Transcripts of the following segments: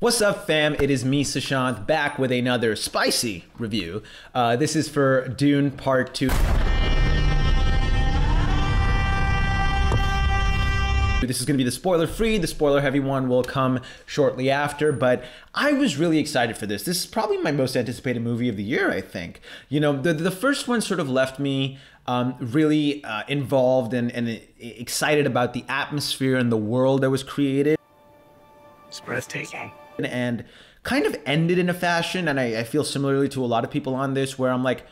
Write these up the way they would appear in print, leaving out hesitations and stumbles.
What's up, fam? It is me, Sushant, back with another spicy review. This is for Dune Part 2. This is going to be the spoiler-free. The spoiler-heavy one will come shortly after, but I was really excited for this. This is probably my most anticipated movie of the year, I think. You know, the first one sort of left me really involved and excited about the atmosphere and the world that was created. It's breathtaking. And kind of ended in a fashion, and I feel similarly to a lot of people on this, where I'm like,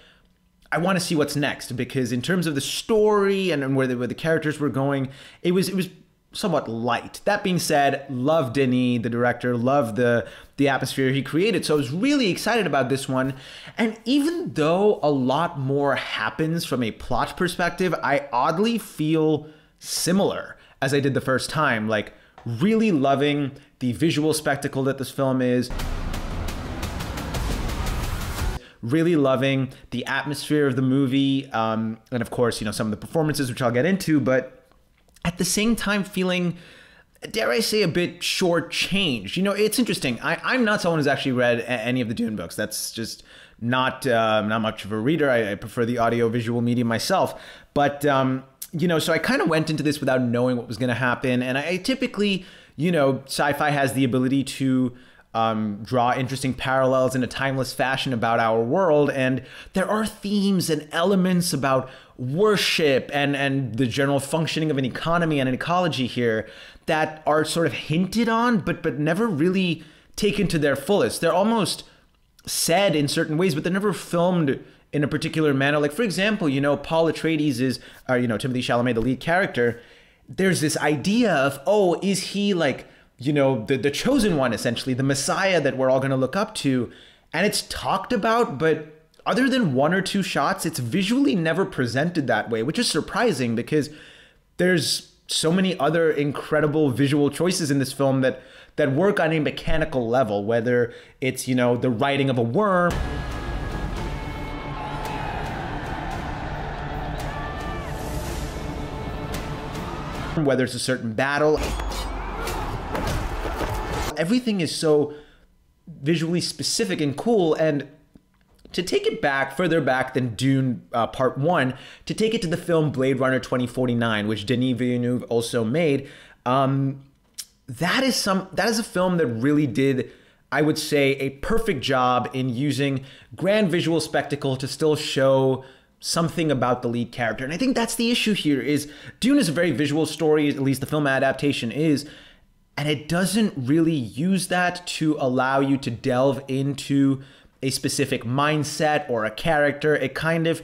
I want to see what's next, because in terms of the story and where the characters were going, it was somewhat light. That being said, love Denis, the director, love the atmosphere he created, so I was really excited about this one. And even though a lot more happens from a plot perspective, I oddly feel similar as I did the first time, like really loving the visual spectacle that this film is, really loving the atmosphere of the movie, and of course, you know, some of the performances, which I'll get into, but at the same time feeling, dare I say, a bit shortchanged. You know, it's interesting. I'm not someone who's actually read any of the Dune books. That's just not much of a reader. I prefer the audio-visual medium myself. But, you know, so I kind of went into this without knowing what was going to happen. And I typically, you know, sci-fi has the ability to draw interesting parallels in a timeless fashion about our world. And there are themes and elements about worship and the general functioning of an economy and an ecology here that are sort of hinted on, but never really taken to their fullest. They're almost said in certain ways, but they're never filmed in a particular manner. Like, for example, you know, Paul Atreides is, you know, Timothee Chalemet, the lead character. There's this idea of, oh, is he like, you know, the chosen one, essentially, the Messiah that we're all going to look up to. And it's talked about, but other than one or two shots, it's visually never presented that way, which is surprising because there's so many other incredible visual choices in this film that work on a mechanical level, whether it's, you know, the writing of a worm, whether it's a certain battle. Everything is so visually specific and cool. And to take it back, further back than Dune Part 1, to take it to the film Blade Runner 2049, which Denis Villeneuve also made, that is a film that really did, I would say, a perfect job in using grand visual spectacle to still show something about the lead character. And I think that's the issue here, is Dune is a very visual story, at least the film adaptation is, and it doesn't really use that to allow you to delve into a specific mindset or a character. It kind of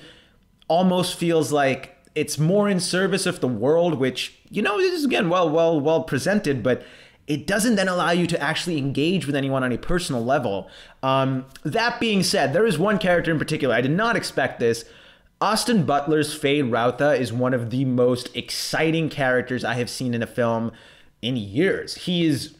almost feels like it's more in service of the world, which, you know, is again well presented, but it doesn't then allow you to actually engage with anyone on a personal level. That being said, there is one character in particular. I did not expect this. Austin Butler's Feyd-Rautha is one of the most exciting characters I have seen in a film in years. He is,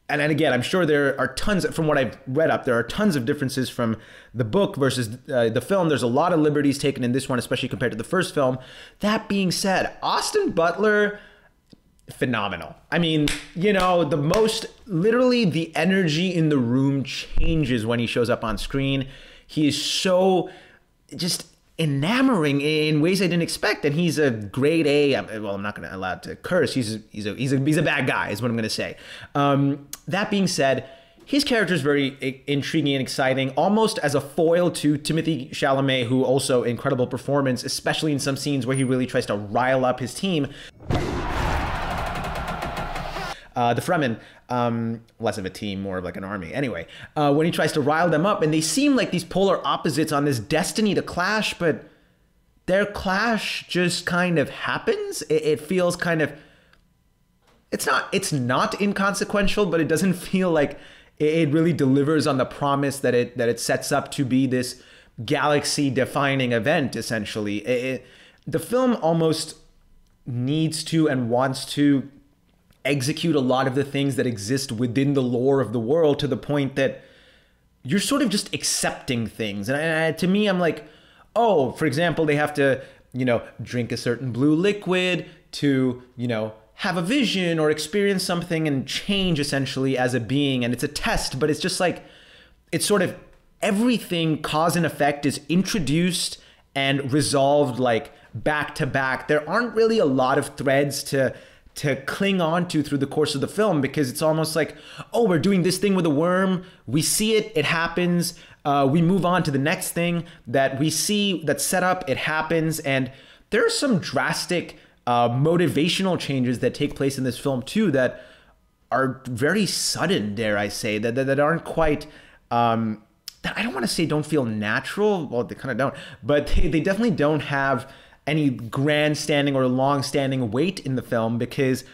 and again, I'm sure there are tons, from what I've read up, there are tons of differences from the book versus the film. There's a lot of liberties taken in this one, especially compared to the first film. That being said, Austin Butler, phenomenal. I mean, you know, literally the energy in the room changes when he shows up on screen. He is so just enamoring in ways I didn't expect, and he's a grade A. Well, I'm not going to allow to curse. He's a bad guy, is what I'm going to say. That being said, his character is very intriguing and exciting, almost as a foil to Timothee Chalamet, who also incredible performance, especially in some scenes where he really tries to rile up his team. The Fremen, less of a team, more of like an army. Anyway, when he tries to rile them up, and they seem like these polar opposites on this destiny to clash, but their clash just kind of happens. It feels kind of, it's not inconsequential, but it doesn't feel like it really delivers on the promise that it sets up to be this galaxy-defining event, essentially. The film almost needs to and wants to execute a lot of the things that exist within the lore of the world to the point that you're sort of just accepting things. And to me, I'm like, oh, for example, they have to, you know, drink a certain blue liquid to, you know, have a vision or experience something and change essentially as a being. And it's a test, but it's just like, it's sort of everything cause and effect is introduced and resolved like back to back. There aren't really a lot of threads to cling on to through the course of the film, because it's almost like, oh, we're doing this thing with a worm. We see it, it happens. We move on to the next thing that we see that's set up, it happens. And there are some drastic motivational changes that take place in this film too that are very sudden, dare I say, that aren't quite, that I don't want to say don't feel natural. Well, they kind of don't, but they definitely don't have any grandstanding or long-standing weight in the film, because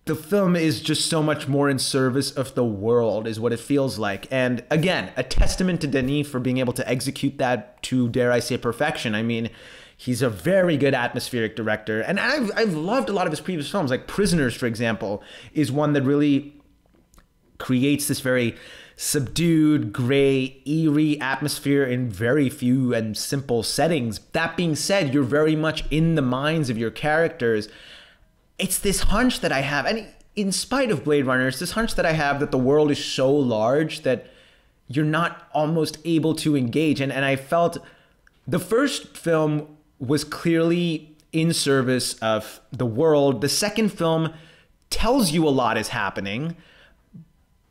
the film is just so much more in service of the world is what it feels like. And again, a testament to Denis for being able to execute that to, dare I say, perfection. I mean, he's a very good atmospheric director. And I've loved a lot of his previous films, like Prisoners, for example, is one that really creates this very subdued, gray, eerie atmosphere in very few and simple settings. That being said, you're very much in the minds of your characters. It's this hunch that I have, and in spite of Blade Runner, it's this hunch that I have that the world is so large that you're not almost able to engage. And I felt the first film was clearly in service of the world. The second film tells you a lot is happening,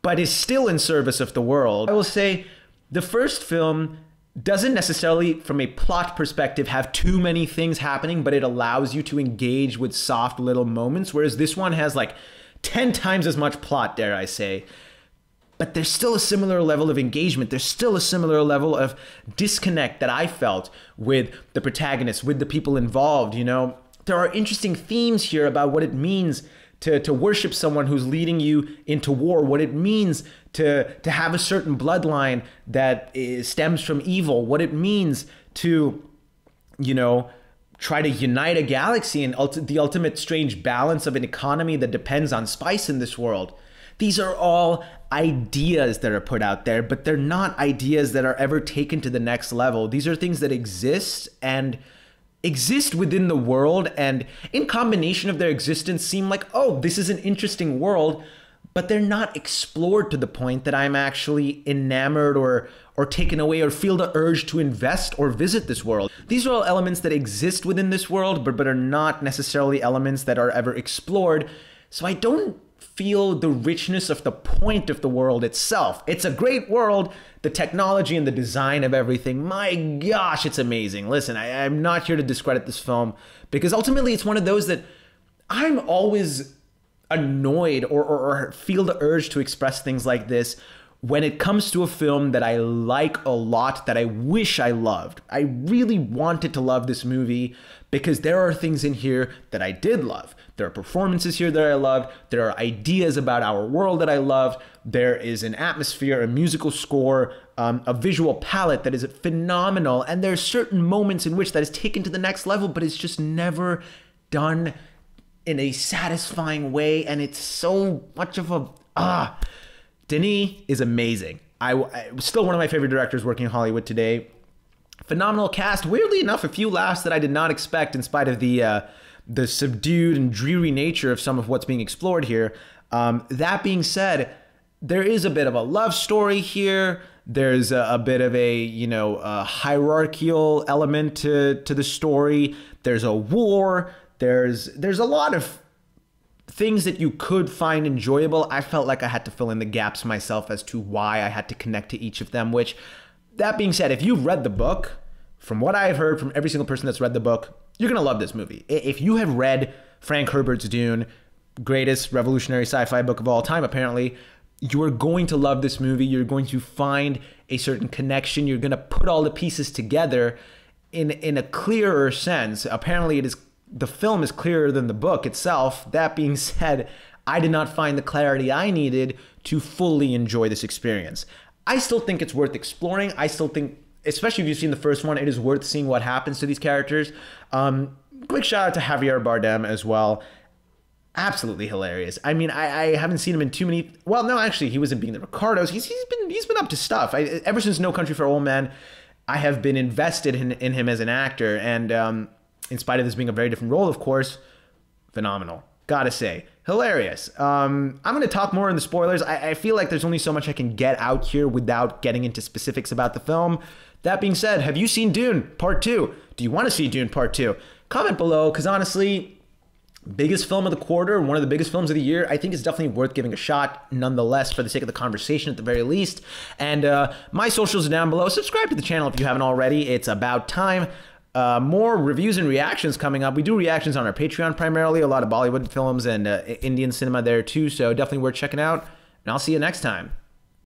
but is still in service of the world. I will say the first film doesn't necessarily, from a plot perspective, have too many things happening, but it allows you to engage with soft little moments, whereas this one has like 10 times as much plot, dare I say. But there's still a similar level of engagement. There's still a similar level of disconnect that I felt with the protagonists, with the people involved. You know, there are interesting themes here about what it means to worship someone who's leading you into war, what it means to have a certain bloodline that stems from evil, what it means to, you know, try to unite a galaxy, and the ultimate strange balance of an economy that depends on spice in this world. These are all ideas that are put out there, but they're not ideas that are ever taken to the next level. These are things that exist within the world, and in combination of their existence seem like, oh, this is an interesting world, but they're not explored to the point that I'm actually enamored or taken away or feel the urge to invest or visit this world. These are all elements that exist within this world, but are not necessarily elements that are ever explored. So I don't feel the richness of the point of the world itself. It's a great world. The technology and the design of everything, my gosh, it's amazing. Listen, I'm not here to discredit this film, because ultimately it's one of those that I'm always annoyed or feel the urge to express things like this when it comes to a film that I like a lot, that I wish I loved. I really wanted to love this movie because there are things in here that I did love. There are performances here that I loved. There are ideas about our world that I loved. There is an atmosphere, a musical score, a visual palette that is phenomenal. And there are certain moments in which that is taken to the next level, but it's just never done in a satisfying way. And it's so much of a, Denis is amazing. I still one of my favorite directors working in Hollywood today. Phenomenal cast. Weirdly enough, a few laughs that I did not expect in spite of the subdued and dreary nature of some of what's being explored here. That being said, there is a bit of a love story here. There's a bit of a hierarchical element to the story. There's a war. There's a lot of things that you could find enjoyable. I felt like I had to fill in the gaps myself as to why I had to connect to each of them, which, that being said, if you've read the book, from what I've heard from every single person that's read the book, you're going to love this movie. If you have read Frank Herbert's Dune, greatest revolutionary sci-fi book of all time, apparently, you are going to love this movie. You're going to find a certain connection. You're going to put all the pieces together in a clearer sense. Apparently, the film is clearer than the book itself. That being said, I did not find the clarity I needed to fully enjoy this experience. I still think it's worth exploring. I still think, especially if you've seen the first one, it is worth seeing what happens to these characters. Quick shout out to Javier Bardem as well. Absolutely hilarious. I mean, I haven't seen him in too many. Well, no, actually, he was in Being the Ricardos. He's been up to stuff. Ever since No Country for Old Men, I have been invested in him as an actor. And in spite of this being a very different role, of course, phenomenal. Gotta say, hilarious. I'm going to talk more in the spoilers. I feel like there's only so much I can get out here without getting into specifics about the film. That being said, have you seen Dune Part 2? Do you want to see Dune Part 2? Comment below, because honestly, biggest film of the quarter, one of the biggest films of the year, I think it's definitely worth giving a shot, nonetheless, for the sake of the conversation at the very least. And my socials are down below. Subscribe to the channel if you haven't already. It's about time. More reviews and reactions coming up. We do reactions on our Patreon primarily, a lot of Bollywood films and Indian cinema there too, so definitely worth checking out. And I'll see you next time.